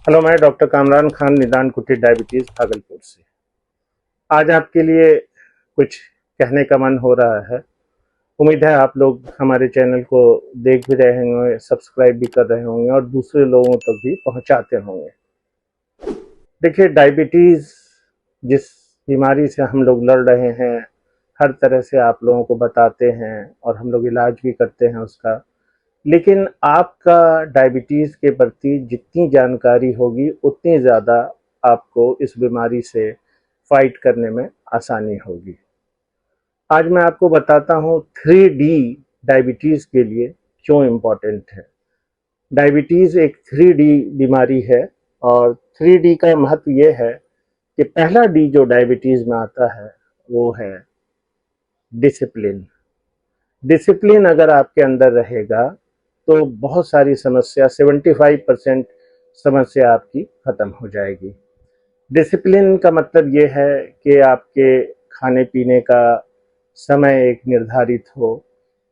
Hello, मैं doctor Kamran Khan, निदान कुटीर डायबिटीज़ भागलपुर से। आज आपके लिए कुछ कहने का मन हो रहा है। उम्मीद है आप लोग हमारे चैनल को देख भी रहे होंगे, सब्सक्राइब भी कर रहे होंगे और दूसरे लोगों तक भी पहुंचाते होंगे। देखिए, डायबिटीज़ जिस बीमारी से हम लोग लड़ रहे हैं, हर तरह से आप लोगों को बताते हैं और हम लोग इलाज भी करते हैं उसका। लेकिन आपका डायबिटीज़ के प्रति जितनी जानकारी होगी उतनी ज़्यादा आपको इस बीमारी से फाइट करने में आसानी होगी। आज मैं आपको बताता हूँ 3D डायबिटीज़ के लिए क्यों इम्पोर्टेंट है। डायबिटीज़ एक 3D बीमारी है और 3D का महत्व ये है कि पहला डी जो डायबिटीज़ में आता है वो है डिसिप्लिन। डिसिप्लिन अगर आपके अंदर रहेगा तो बहुत सारी समस्या 75% समस्या आपकी ख़त्म हो जाएगी। डिसिप्लिन का मतलब ये है कि आपके खाने पीने का समय एक निर्धारित हो,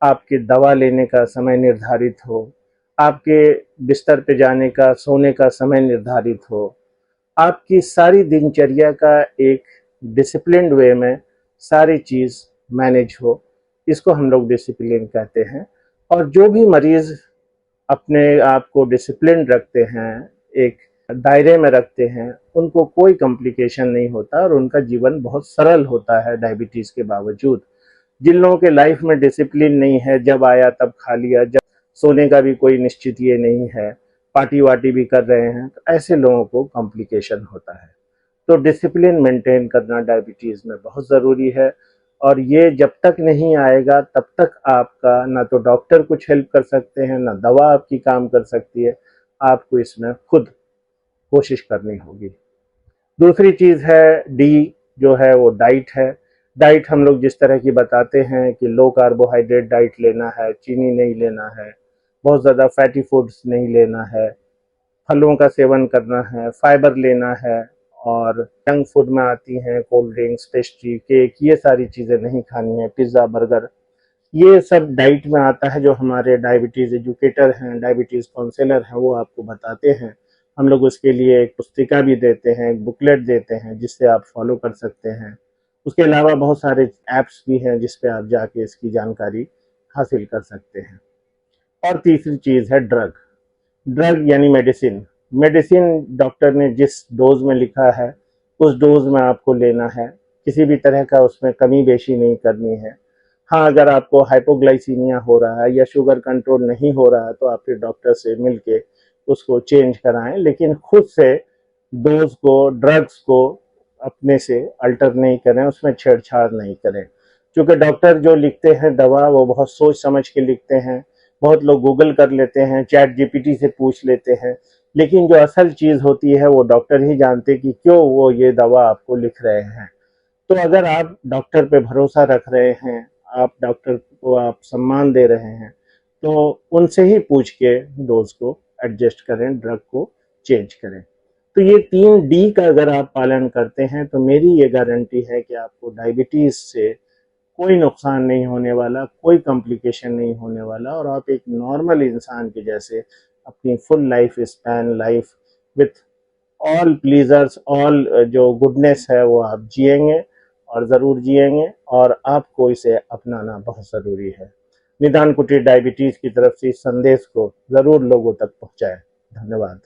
आपके दवा लेने का समय निर्धारित हो, आपके बिस्तर पे जाने का, सोने का समय निर्धारित हो, आपकी सारी दिनचर्या का एक डिसिप्लिन्ड वे में सारी चीज़ मैनेज हो। इसको हम लोग डिसिप्लिन कहते हैं। और जो भी मरीज़ अपने आप को डिसिप्लिन रखते हैं, एक दायरे में रखते हैं, उनको कोई कॉम्प्लिकेशन नहीं होता और उनका जीवन बहुत सरल होता है डायबिटीज़ के बावजूद। जिन लोगों के लाइफ में डिसिप्लिन नहीं है, जब आया तब खा लिया, जब सोने का भी कोई निश्चित ये नहीं है, पार्टी वार्टी भी कर रहे हैं, तो ऐसे लोगों को कॉम्प्लिकेशन होता है। तो डिसिप्लिन मेंटेन करना डायबिटीज़ में बहुत ज़रूरी है और ये जब तक नहीं आएगा तब तक आपका ना तो डॉक्टर कुछ हेल्प कर सकते हैं, ना दवा आपकी काम कर सकती है। आपको इसमें खुद कोशिश करनी होगी। दूसरी चीज़ है डी, जो है वो डाइट है। डाइट हम लोग जिस तरह की बताते हैं कि लो कार्बोहाइड्रेट डाइट लेना है, चीनी नहीं लेना है, बहुत ज़्यादा फैटी फूड्स नहीं लेना है, फलों का सेवन करना है, फाइबर लेना है और जंक फूड में आती हैं कोल्ड ड्रिंक्स, पेस्ट्री, केक, ये सारी चीज़ें नहीं खानी है, पिज़्ज़ा, बर्गर, ये सब डाइट में आता है। जो हमारे डायबिटीज़ एजुकेटर हैं, डायबिटीज़ काउंसलर हैं, वो आपको बताते हैं। हम लोग उसके लिए एक पुस्तिका भी देते हैं, एक बुकलेट देते हैं जिससे आप फॉलो कर सकते हैं। उसके अलावा बहुत सारे ऐप्स भी हैं जिस पे आप जाके इसकी जानकारी हासिल कर सकते हैं। और तीसरी चीज़ है ड्रग। ड्रग यानी मेडिसिन। मेडिसिन डॉक्टर ने जिस डोज में लिखा है उस डोज में आपको लेना है, किसी भी तरह का उसमें कमी बेशी नहीं करनी है। हाँ, अगर आपको हाइपोग्लाइसीमिया हो रहा है या शुगर कंट्रोल नहीं हो रहा है तो आप फिर डॉक्टर से मिलके उसको चेंज कराएं, लेकिन खुद से डोज को, ड्रग्स को अपने से अल्टर नहीं करें, उसमें छेड़छाड़ नहीं करें। क्योंकि डॉक्टर जो लिखते हैं दवा वो बहुत सोच समझ के लिखते हैं। बहुत लोग गूगल कर लेते हैं, चैट जीपीटी से पूछ लेते हैं, लेकिन जो असल चीज़ होती है वो डॉक्टर ही जानते कि क्यों वो ये दवा आपको लिख रहे हैं। तो अगर आप डॉक्टर पे भरोसा रख रहे हैं, आप डॉक्टर को आप सम्मान दे रहे हैं, तो उनसे ही पूछ के डोज को एडजस्ट करें, ड्रग को चेंज करें। तो ये 3D का अगर आप पालन करते हैं तो मेरी ये गारंटी है कि आपको डायबिटीज़ से कोई नुकसान नहीं होने वाला, कोई कॉम्प्लिकेशन नहीं होने वाला और आप एक नॉर्मल इंसान के जैसे अपनी full life span, life with all pleasures, all जो गुडनेस है वो आप जिएंगे और ज़रूर जिएंगे और आपको इसे अपनाना बहुत ज़रूरी है। निदान कुटीर डायबिटीज़ की तरफ से इस संदेश को ज़रूर लोगों तक पहुँचाएं। धन्यवाद।